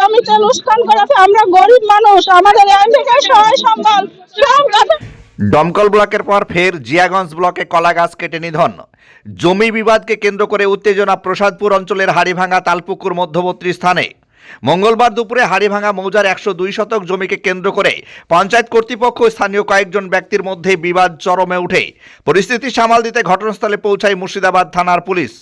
জমিতে লুস্কান করেছে। আমরা গরিব মানুষ, আমাদের এই থেকে সহায় সম্বল সব গাছে। দমকল ব্লকের পর ফের জিয়াগঞ্জ ব্লকে কলাগাছ কেটে নিধন। জমি বিবাদকে কেন্দ্র করে উত্তেজনা প্রসাদপুর অঞ্চলের হাড়িভাঙা তালপুকুর মধ্যবর্তী স্থানে। মঙ্গলবার দুপুরে হাড়িভাঙা মৌজার 102 শতক জমিকে কেন্দ্র করে পঞ্চায়েত কর্তৃপক্ষ ও স্থানীয় কয়েকজন ব্যক্তির মধ্যে বিবাদ চরমে ওঠে। পরিস্থিতি সামাল দিতে ঘটনাস্থলে পৌঁছায় মুর্শিদাবাদ থানার পুলিশ।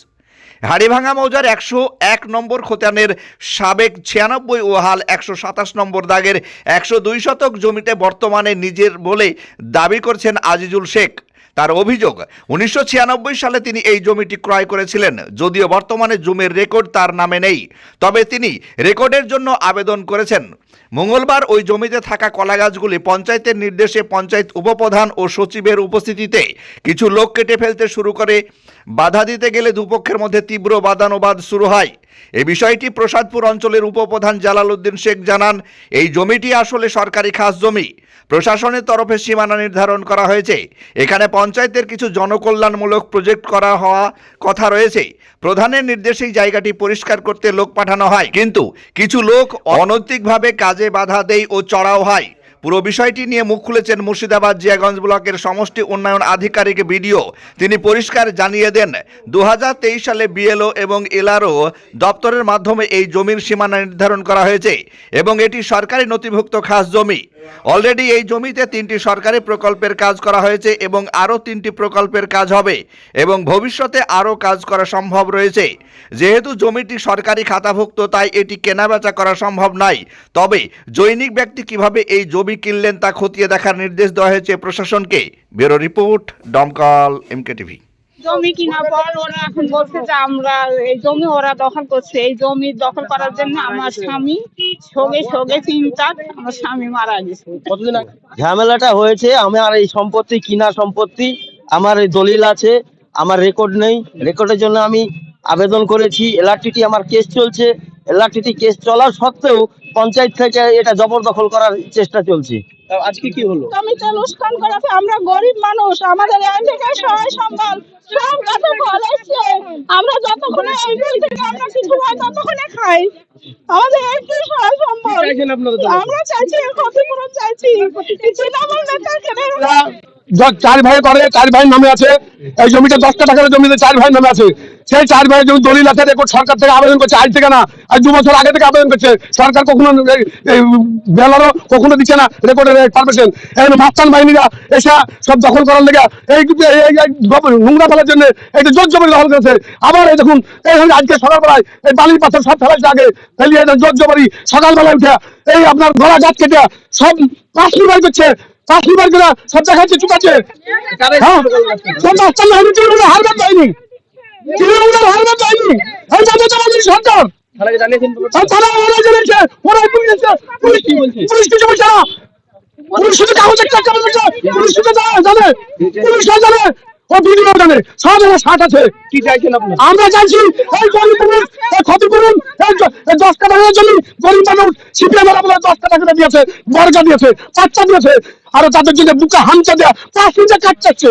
হাড়িভাঙা মৌজার 101 নম্বর খতিয়ানের সাবেক 96 ও হাল 127 নম্বর দাগের 102 শতক জমিতে বর্তমানে নিজের বলে দাবি করছেন আজিজুল শেখ। তার অভিযোগ 1996 সালে তিনি এই জমিটি ক্রয় করেছিলেন, যদিও বর্তমানে জমির রেকর্ড তার নামে নেই, তবে তিনি রেকর্ডের জন্য আবেদন করেছেন। মঙ্গলবার ওই জমিতে থাকা কলাগাছগুলি পঞ্চায়েতের নির্দেশে পঞ্চায়েত উপপ্রধান ও সচিবের উপস্থিতিতে কিছু লোক কেটে ফেলতে শুরু করে। বাধা দিতে গেলে দুপক্ষের মধ্যে তীব্র বাদানুবাদ শুরু হয়। এই বিষয়টি প্রসাদপুর অঞ্চলের উপপ্রধান জালালউদ্দিন শেখ জানান, এই জমিটি আসলে সরকারি খাস জমি। প্রশাসনের তরফে সীমানা নির্ধারণ করা হয়েছে। এখানে পঞ্চায়েতের কিছু জনকল্যাণমূলক প্রজেক্ট করা হওয়া কথা রয়েছে। প্রধানের নির্দেশেই জায়গাটি পরিষ্কার করতে লোক পাঠানো হয়, কিন্তু কিছু লোক অনৈতিকভাবে কাজে বাধা দেয় ও চড়াও হয়। পুরো বিষয়টি নিয়ে মুখ খুলেছেন মুর্শিদাবাদ জিয়াগঞ্জ ব্লকের সমষ্টি উন্নয়ন আধিকারিক বিডিও। তিনি পরিষ্কার জানিয়ে দেন, 2023 সালে বিএলও এবং এলআরও দপ্তরের মাধ্যমে এই জমির সীমানা নির্ধারণ করা হয়েছে এবং এটি সরকারি নথিভুক্ত খাস জমি। অলরেডি এই জমিতে 3টি সরকারি প্রকল্পের কাজ করা হয়েছে এবং আরও 3টি প্রকল্পের কাজ হবে এবং ভবিষ্যতে আরও কাজ করা সম্ভব রয়েছে। যেহেতু জমিটি সরকারি খাতাভুক্ত, তাই এটি কেনাবেচা করা সম্ভব নয়। তবে জৈনিক ব্যক্তি কিভাবে এই জমি কিনলেন তা খতিয়ে দেখার নির্দেশ দেওয়া হয়েছে প্রশাসনকে। ব্যুরো রিপোর্ট, দমকল এমকেটিভি। জমি কিনার পর ওরা এখন বলছে যে আমরা এই জমি ওরা দখল করছে। এই জমি দখল করার জন্য আমার স্বামী সঙ্গে চিন্তা আমার স্বামী মারা গেছে। কতদিন আগে ঝামেলাটা হয়েছে? আমার এই সম্পত্তি কিনা সম্পত্তি, আমার এই দলিল আছে, আমার রেকর্ড নেই। রেকর্ডের জন্য আমি আবেদন করেছি। এলআরটিটি আমার কেস চলছে। এলআরটিটি কেস চলার সত্ত্বেও পঞ্চায়েত থেকে এটা জবরদখল করার চেষ্টা চলছে। আজকে কি হলো? জমিতে লুস্কান করেছে। আমরা গরিব মানুষ, আমাদের এই থেকে সহায় সম্বল সব গাছে ফলেছে। আমরা যতক্ষণে এই জমি থেকে আমরা কিছু হয় ততক্ষণে খাই। আমাদের এই কি সহায় সম্বল? আমরা চাইছি ক্ষতিপূরণ, চাইছি তৃণমূল নেতা কেন 4 ভাই করে, 4 ভাই নামে আছে এই জমিটা। 10 টাকার জমিতে 4 ভাই নামে আছে। সেই 4 ভাই জমি দলিল আছে, রেকর্ড সরকার থেকে আবেদন করছে, আজ থেকে না, আর 2 বছর আগে থেকে আবেদন করছে। সরকার কখনো বেলারও কখনো দিচ্ছে না রেকর্ডের পারমিশন। এখানে মাস্তান বাহিনীরা এসে সব দখল করার লেগে এই নোংরা ফেলার জন্য এই জোর জবরি দখল করেছে। আবার এই দেখুন এইখানে আজকে সকালবেলায় এই বালির পাথর সব ফেলাইছে, আগে ফেলিয়ে জোর জবরি সকালবেলায় উঠে এই আপনার গলা গাছ কেটে সব পাঁচলি বাড়ি করছে। পাঁচলি বাড়ি করে সব দেখাচ্ছে চুকাচ্ছে। হারবার যায়নি, তৃণমূলের হারবার যায়নি। এই যাদের আমাদের সরকার পুলিশ কিছু বলছে না। পুলিশ শুধু কাগজের টাকা বলছে, পুলিশ শুধু জানে, পুলিশ জানে, ও ভিডিও জানে, সব জায়গায় 60 আছে। কি চাইছেন আপনি? আমরা চাইছি এই গরিব এই ক্ষতিপূরণ, এই 10 কাঠা জমি গরিব মানুষ সিপিএম বলে 10 কাঠা করে দিয়েছে, বর্গা দিয়েছে, বাচ্চা দিয়েছে, আর তাদের জন্য বুকে হামচা দেওয়া 5 মিনিটে কাটছে।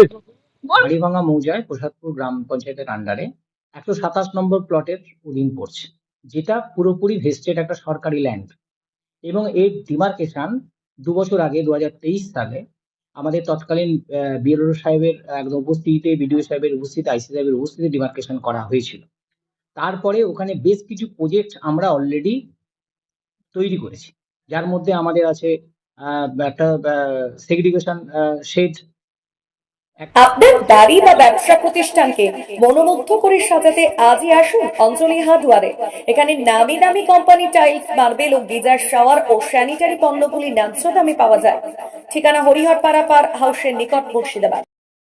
হাড়িভাঙা মৌজায় প্রসাদপুর গ্রাম পঞ্চায়েতের আন্ডারে 127 নম্বর প্লটের অধীন পড়ছে, যেটা পুরোপুরি ভেস্টেড একটা সরকারি ল্যান্ড। এবং এর ডিমার্কেশন 2 বছর আগে 2023 সালে আমাদের তৎকালীন বিএলও সাহেবের একদম উপস্থিতিতে, বিডিও সাহেবের উপস্থিতিতে, আইসি সাহেবের উপস্থিতিতে ডিমার্কেশন করা হয়েছিল। তারপরে ওখানে বেশ কিছু প্রজেক্ট আমরা অলরেডি তৈরি করেছি, যার মধ্যে আমাদের আছে একটা সেগ্রিগেশন শেড। আপনার বাড়ি বা ব্যবসা প্রতিষ্ঠানকে মনোমুগ্ধ করে সাজাতে আজই আসুন অঞ্জলি হার্ডওয়্যারে। এখানে নামি দামি কোম্পানি টাইলস, মার্বেল ও গিজার, শাওয়ার ও স্যানিটারি পণ্যগুলি ন্যায্য দামে পাওয়া যায়। ঠিকানা হরিহরপাড়া পার হাউসের নিকট, মুর্শিদাবাদ।